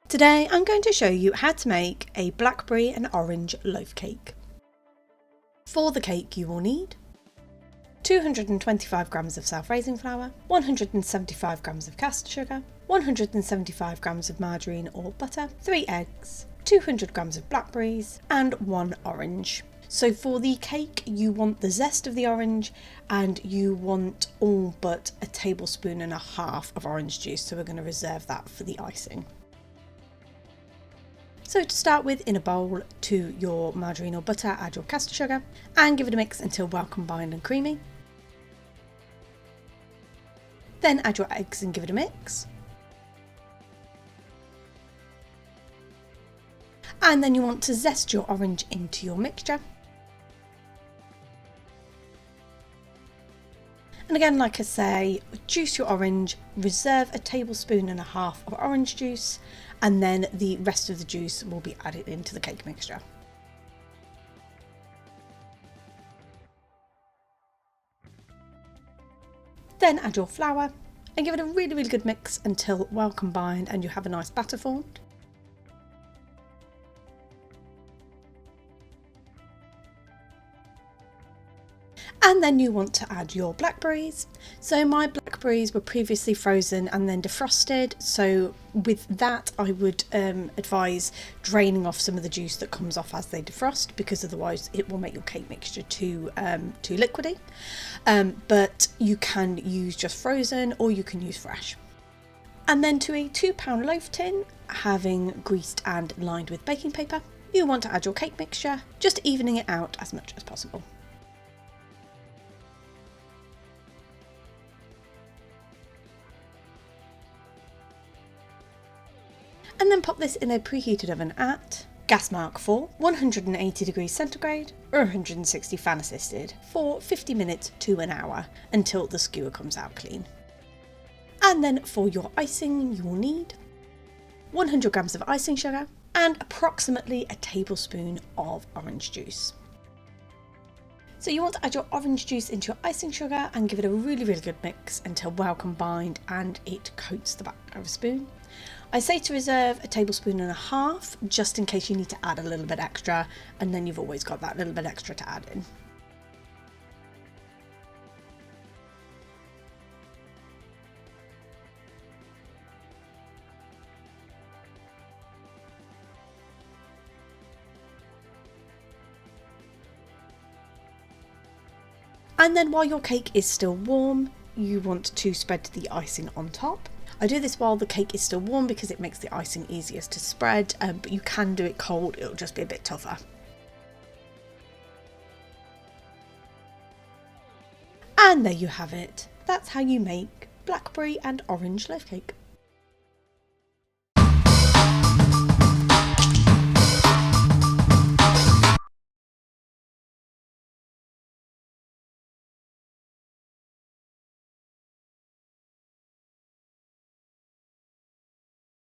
Today I'm going to show you how to make a blackberry and orange loaf cake. For the cake you will need 225 grams of self-raising flour, 175 grams of caster sugar, 175 grams of margarine or butter, 3 eggs, 200 grams of blackberries and 1 orange. So for the cake you want the zest of the orange and you want all but a tablespoon and a half of orange juice, so we're going to reserve that for the icing. So to start with, in a bowl, to your margarine or butter add your caster sugar and give it a mix until well combined and creamy. Then add your eggs and give it a mix. And then you want to zest your orange into your mixture. And again, like I say, juice your orange, reserve a tablespoon and a half of orange juice, and then the rest of the juice will be added into the cake mixture. Then add your flour and give it a really good mix until well combined and you have a nice batter formed. And then you want to add your blackberries. So my blackberries were previously frozen and then defrosted, so with that I would advise draining off some of the juice that comes off as they defrost, because otherwise it will make your cake mixture too liquidy. But you can use just frozen or you can use fresh. And then to a 2-pound loaf tin, having greased and lined with baking paper, you want to add your cake mixture, just evening it out as much as possible. And then pop this in a preheated oven at gas mark for 180 degrees centigrade or 160 fan assisted for 50 minutes to an hour until the skewer comes out clean. And then for your icing you will need 100 grams of icing sugar and approximately a tablespoon of orange juice. So you want to add your orange juice into your icing sugar and give it a really good mix until well combined and it coats the back of a spoon. I say to reserve a tablespoon and a half just in case you need to add a little bit extra, and then you've always got that little bit extra to add in. And then while your cake is still warm, you want to spread the icing on top. I do this while the cake is still warm because it makes the icing easiest to spread, but you can do it cold, it'll just be a bit tougher. And there you have it. That's how you make blackberry and orange loaf cake.